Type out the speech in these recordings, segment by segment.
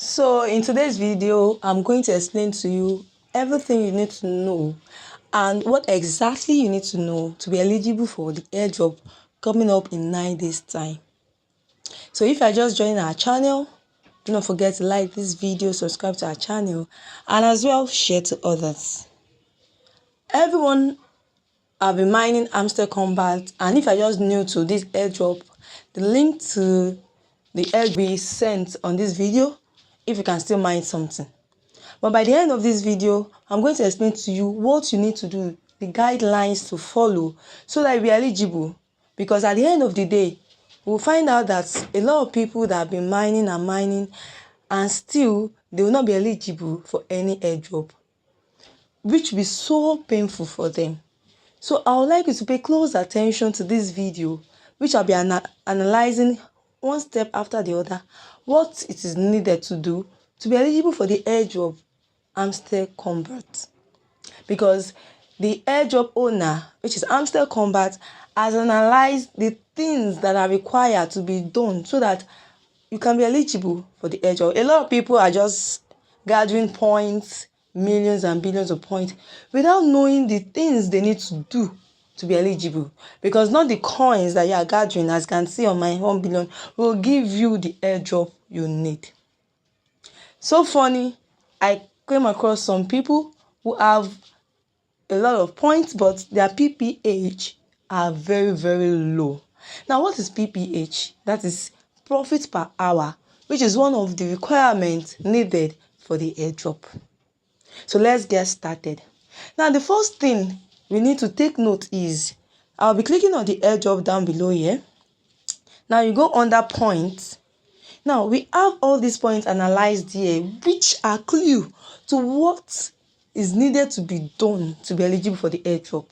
So in today's video, I'm going to explain to you everything you need to know and what exactly you need to know to be eligible for the airdrop coming up in 9 days time. So if you're just joining our channel, do not forget to like this video, subscribe to our channel, and as well share to others. Everyone have been mining Hamsterkombat, and if you're just new to this airdrop, the link to the airdrop will be sent on this video if you can still mine something. But by the end of this video, I'm going to explain to you what you need to do, the guidelines to follow so that you're eligible. Because at the end of the day, we'll find out that a lot of people that have been mining and still they will not be eligible for any airdrop, which will be so painful for them. So I would like you to pay close attention to this video, which I'll be analyzing one step after the other what it is needed to do to be eligible for the airdrop Hamsterkombat. Because the airdrop owner, which is Hamsterkombat, has analyzed the things that are required to be done so that you can be eligible for the airdrop. A lot of people are just gathering points, millions and billions of points, without knowing the things they need to do to be eligible. Because not the coins that you are gathering, as you can see on my 1 billion, will give you the airdrop you need. So funny, I came across some people who have a lot of points, but their PPH are very, very low. Now, what is PPH? That is profit per hour, which is one of the requirements needed for the airdrop. So let's get started. Now, the first thing we need to take note is, I'll be clicking on the airdrop down below here. Now you go under points. Now we have all these points analyzed here, which are clue to what is needed to be done to be eligible for the airdrop.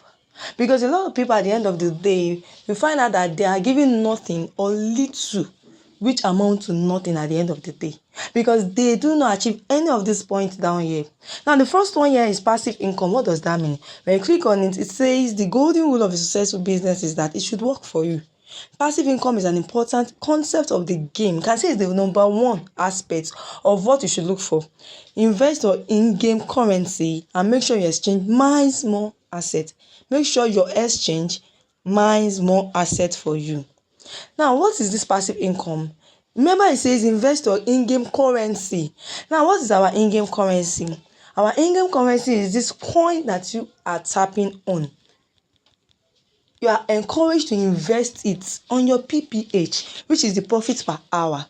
Because a lot of people at the end of the day, you find out that they are giving nothing or little, which amount to nothing at the end of the day, because they do not achieve any of these points down here. Now the first one here is passive income. What does that mean? When you click on it, it says the golden rule of a successful business is that it should work for you. Passive income is an important concept of the game. You can say it's the number one aspect of what you should look for. Invest your in-game currency and make sure your exchange mines more assets. Make sure your exchange mines more assets for you. Now, what is this passive income? Remember, it says invest your in-game currency. Now, what is our in-game currency? Our in-game currency is this coin that you are tapping on. You are encouraged to invest it on your PPH, which is the profit per hour.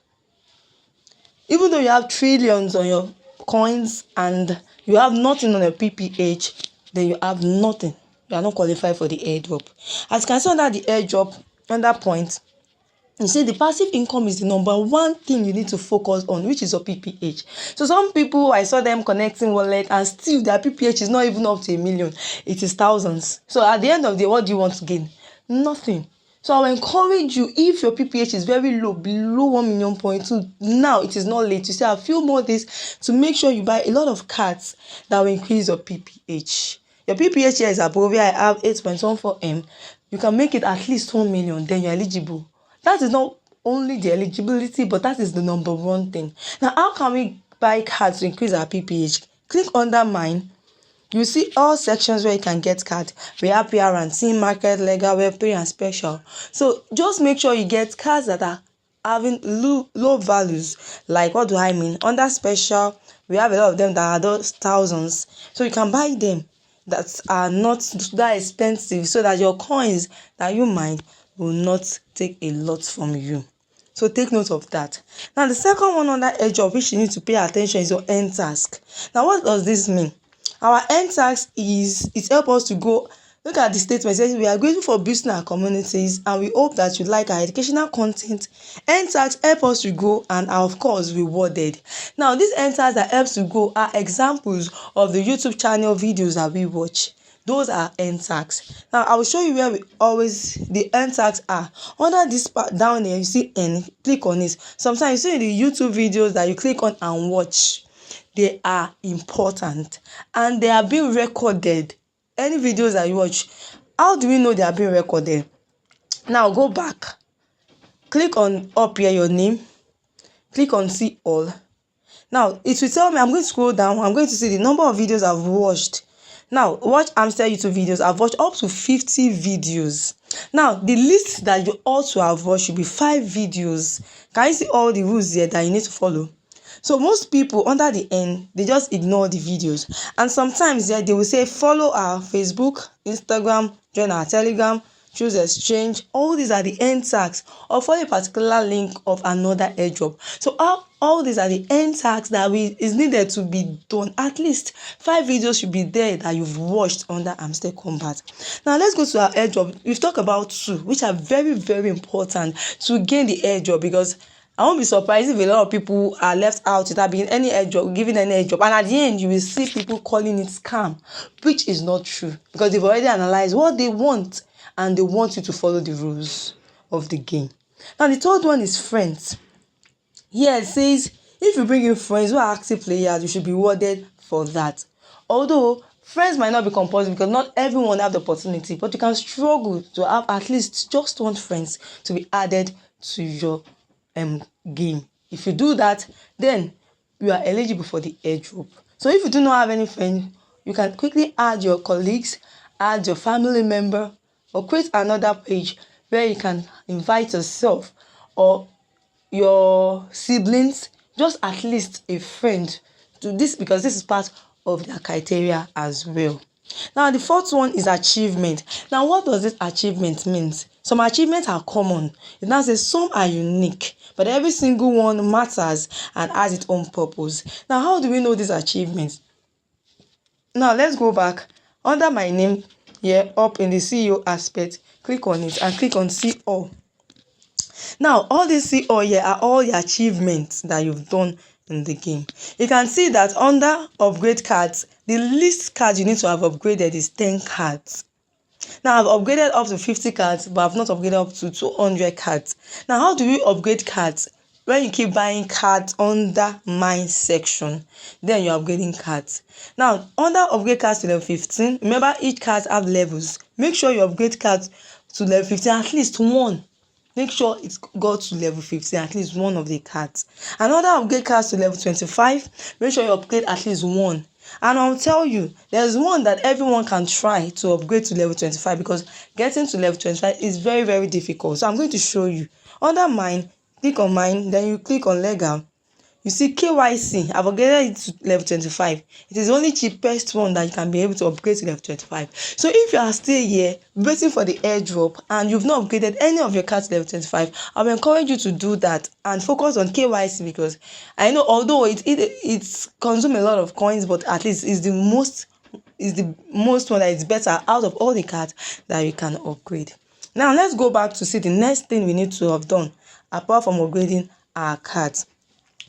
Even though you have trillions on your coins and you have nothing on your PPH, then you have nothing. You are not qualified for the airdrop. As you can see under the airdrop, under point, you see the passive income is the number one thing you need to focus on, which is your PPH. So some people, I saw them connecting wallet and still their PPH is not even up to 1 million. It is thousands. So at the end of the day, what do you want to gain? Nothing. So I will encourage you, if your PPH is very low, below 1 million point two, now it is not late. You still have a few more days to make sure you buy a lot of cards that will increase your PPH. Your PPH here is above here. I have 8.14 M. You can make it at least 1 million, then you're eligible. That is not only the eligibility, but that is the number one thing. Now, how can we buy cards to increase our PPH? Click under mine. You see all sections where you can get cards. We have PR&C, market, legal, Web3, and special. So just make sure you get cards that are having low values. Like, what do I mean? Under special, we have a lot of them that are those thousands. So you can buy them that are not that expensive, so that your coins that you mine will not take a lot from you. So take note of that. Now the second one on that edge of which you need to pay attention is your end task. Now what does this mean? Our end task is, it helps us to go, look at the statement. It says we are grateful for boosting our communities and we hope that you like our educational content. End tasks help us to grow and are of course rewarded. Now these end tasks that helps to grow are examples of the YouTube channel videos that we watch. Those are end tags. Now I will show you where the end tags are. Under this part down there, you see N. Click on it. Sometimes you see the YouTube videos that you click on and watch. They are important and they are being recorded. Any videos that you watch, how do we know they are being recorded? Now go back. Click on up here your name. Click on see all. Now it will tell me, I'm going to scroll down, I'm going to see the number of videos I've watched. Now watch Hamster YouTube videos. I've watched up to 50 videos. Now the list that you ought to have watched should be 5 videos. Can you see all the rules here that you need to follow? So most people under the end, they just ignore the videos, and sometimes they will say follow our Facebook, Instagram, join our Telegram, choose exchange. All these are the end tags, or follow a particular link of another airdrop. So all these are the end tags that is needed to be done. At least 5 videos should be there that you've watched under Hamsterkombat. Now let's go to our airdrop. We've talked about 2, which are very, very important to gain the airdrop, because I won't be surprised if a lot of people are left out without being any airdrop, giving any airdrop, and at the end you will see people calling it scam, which is not true, because they've already analyzed what they want and they want you to follow the rules of the game. Now the third one is friends. Here it says if you bring in friends who are active players, you should be rewarded for that. Although friends might not be compulsory, because not everyone have the opportunity, but you can struggle to have at least just 1 friend to be added to your game. If you do that, then you are eligible for the airdrop. So if you do not have any friends, you can quickly add your colleagues, add your family member, or create another page where you can invite yourself or your siblings, just at least a friend to this, because this is part of their criteria as well. Now the fourth one is achievement. Now what does this achievement mean? Some achievements are common. It now says some are unique, but every single one matters and has its own purpose. Now how do we know these achievements? Now let's go back under my name here, up in the CEO aspect, click on it and click on see all. Now all these see all here are all the achievements that you've done in the game. You can see that under upgrade cards, the least cards you need to have upgraded is 10 cards. Now I've upgraded up to 50 cards, but I've not upgraded up to 200 cards. Now how do we upgrade cards? When you keep buying cards under my section, then you're upgrading cards. Now under upgrade cards to level 15, remember each card have levels. Make sure you upgrade cards to level 15, at least 1. Make sure it's got to level 15, at least 1 of the cards. Another upgrade cards to level 25, make sure you upgrade at least 1. And I'll tell you, there's one that everyone can try to upgrade to level 25, because getting to level 25 is very, very difficult. So I'm going to show you. Under mine, click on mine, then you click on legal. You see KYC, I've upgraded it to level 25. It is the only cheapest one that you can be able to upgrade to level 25. So if you are still here waiting for the airdrop and you've not upgraded any of your cards to level 25, I will encourage you to do that and focus on KYC, because I know although it consumes a lot of coins, but at least it's the most one that is better out of all the cards that you can upgrade. Now let's go back to see the next thing we need to have done apart from upgrading our cards.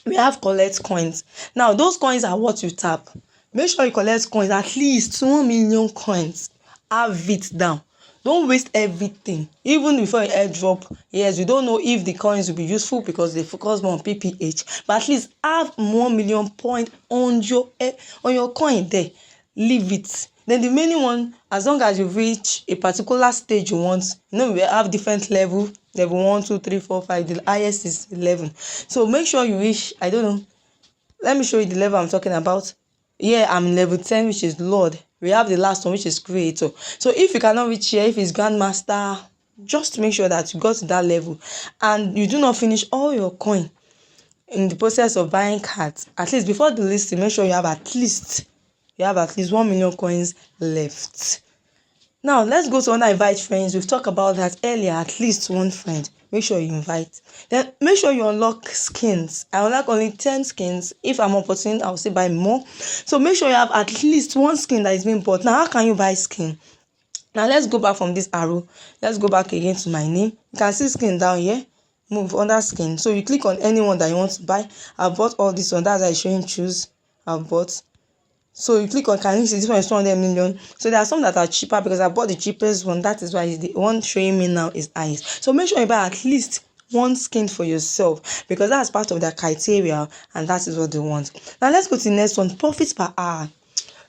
We have collect coins. Now those coins are what you tap. Make sure you collect coins, at least 1 million coins. Have it down. Don't waste everything. Even before you airdrop, yes, we don't know if the coins will be useful because they focus more on PPH, but at least have 1 million point on your coin there. Leave it. Then the remaining one, as long as you reach a particular stage you want, we have different level 1, 2, 3, 4, 5. The highest is 11. So make sure you reach, I don't know, let me show you the level I'm talking about. Here I'm level 10, which is Lord. We have the last one, which is Creator. So if you cannot reach here, if it's Grandmaster, just make sure that you got to that level and you do not finish all your coin in the process of buying cards. At least before the listing, make sure you have at least 1 million coins left. Now let's go to under invite friends. We've talked about that earlier. At least 1 friend. Make sure you invite. Then make sure you unlock skins. I unlock only 10 skins. If I'm opportune, I'll still buy more. So make sure you have at least 1 skin that is being bought. Now how can you buy skin? Now let's go back from this arrow. Let's go back again to my name. You can see skin down here. Move under skin. So you click on anyone that you want to buy. I've bought all this one. That's why it's showing choose. I've bought. So you click on, can you see this one is 200 million? So there are some that are cheaper because I bought the cheapest one. That is why the one showing me now is highest. So make sure you buy at least 1 skin for yourself, because that's part of their criteria and that is what they want. Now let's go to the next one, profits per hour.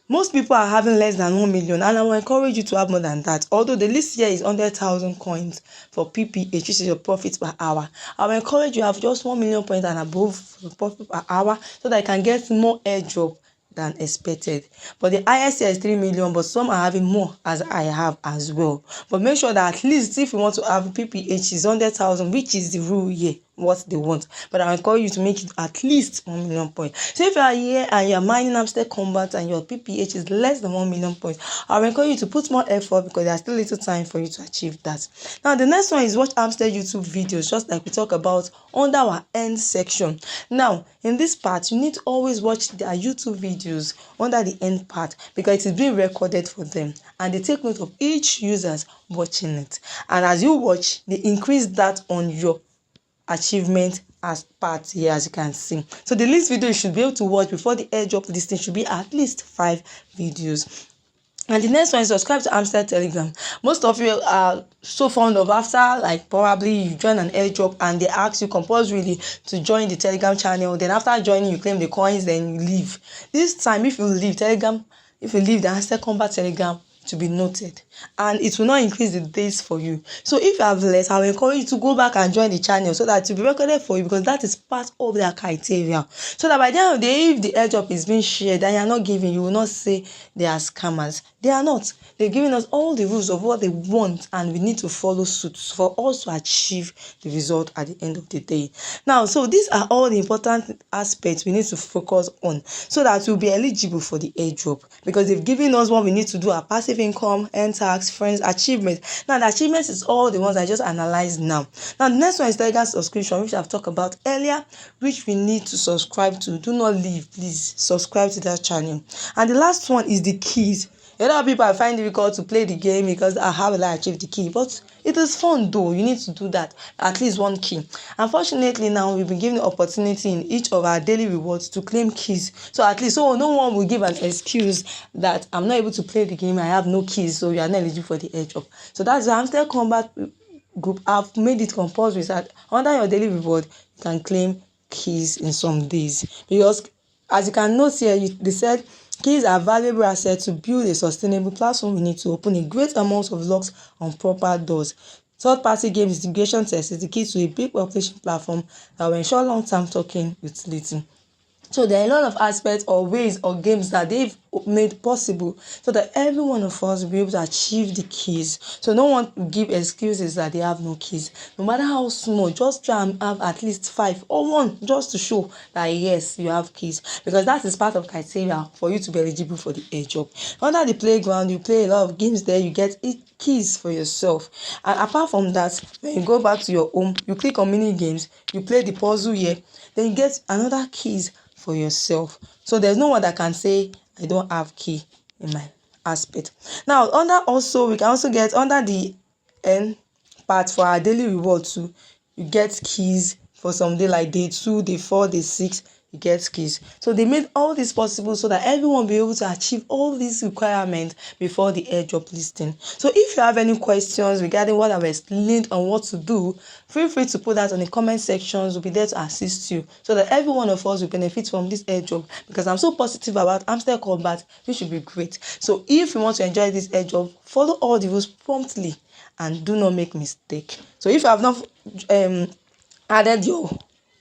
Most people are having less than 1 million, and I will encourage you to have more than that. Although the list here is 100,000 coins for PPH, which is your profit per hour. I will encourage you to have just 1 million points and above for profit per hour, so that you can get more airdrop than expected. But the highest here is 3 million, but some are having more, as I have as well. But make sure that at least if you want to have PPH is 100,000, which is the rule here, what they want. But I encourage you to make it at least 1 million points. So if you are here and you are mining Hamsterkombat and your PPH is less than 1 million points, I will encourage you to put more effort, because there's still little time for you to achieve that. Now the next one is watch Hamster YouTube videos, just like we talk about under our end section. Now in this part, you need to always watch their YouTube videos under the end part, because it is being recorded for them and they take note of each users watching it. And as you watch, they increase that on your achievement as part here, as you can see. So the least video you should be able to watch before the airdrop listing should be at least 5 videos. And the next one is subscribe to Hamster Telegram. Most of you are so fond of, after like probably you join an airdrop and they ask you compulsorily to join the Telegram channel, then after joining you claim the coins, then you leave. This time if you leave Telegram, if you leave the Hamsterkombat Telegram, to be noted, and it will not increase the days for you. So if you have less, I will encourage you to go back and join the channel, so that it will be recorded for you, because that is part of their criteria. So that by the end of the day, if the airdrop is being shared and you are not giving, you will not say they are scammers. They are not. They're giving us all the rules of what they want, and we need to follow suit for us to achieve the result at the end of the day. Now, so these are all the important aspects we need to focus on, so that we'll be eligible for the airdrop, because they've given us what we need to do: our passive income, earn tax, friends, achievements. Now the achievements is all the ones I just analyzed now. Now the next one is Telegram subscription, which I've talked about earlier, which we need to subscribe to. Do not leave, please subscribe to that channel. And the last one is the keys. A lot of people I find difficult to play the game because how will I achieve the key? But it is fun though. You need to do that, at least 1 key. Unfortunately, now we've been given the opportunity in each of our daily rewards to claim keys. So at least, so no one will give an excuse that I'm not able to play the game, I have no keys, so you are not eligible for the airdrop. So that's the Hamsterkombat group. I've made it compulsory that under your daily reward, you can claim keys in some days. Because as you can note here, they said keys are valuable assets to build a sustainable platform. We need to open a great amount of locks on proper doors. Third-party game integration test is the key to a big population platform that will ensure long-term token utility. So there are a lot of aspects or ways or games that they've made possible, so that every one of us will be able to achieve the keys. So no one will give excuses that they have no keys. No matter how small, just try and have at least 5 or 1, just to show that yes, you have keys, because that is part of criteria for you to be eligible for the airdrop. Under the playground, you play a lot of games there, you get keys for yourself. And apart from that, when you go back to your home, you click on mini games, you play the puzzle here, then you get another keys for yourself. So there's no one that can say I don't have key in my aspect. Now under also, we can also get under the end part for our daily reward too. You get keys for some day, like day 2, day 4, day 6. You get keys. So they made all this possible so that everyone will be able to achieve all these requirements before the airdrop listing. So if you have any questions regarding what I've explained on what to do, feel free to put that on the comment sections. We'll be there to assist you, so that every one of us will benefit from this airdrop, because I'm so positive about Hamsterkombat. This should be great. So if you want to enjoy this airdrop, follow all the rules promptly and do not make mistake. So if you have not added your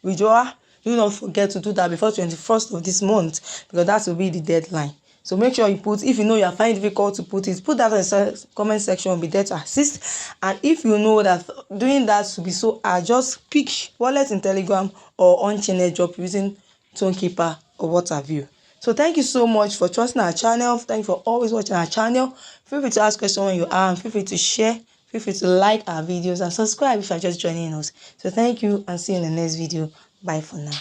withdrawal, do not forget to do that before 21st of this month, because that will be the deadline. So make sure you put, if you know you are finding it difficult to put it, put that in the comment section. Will be there to assist. And if you know that doing that will be so hard, just pick wallet in Telegram or on-chain airdrop using Tonekeeper or what have you. So thank you so much for trusting our channel. Thank you for always watching our channel. Feel free to ask questions when you are, and feel free to share. Feel free to like our videos and subscribe if you are just joining us. So thank you, and see you in the next video. Bye for now.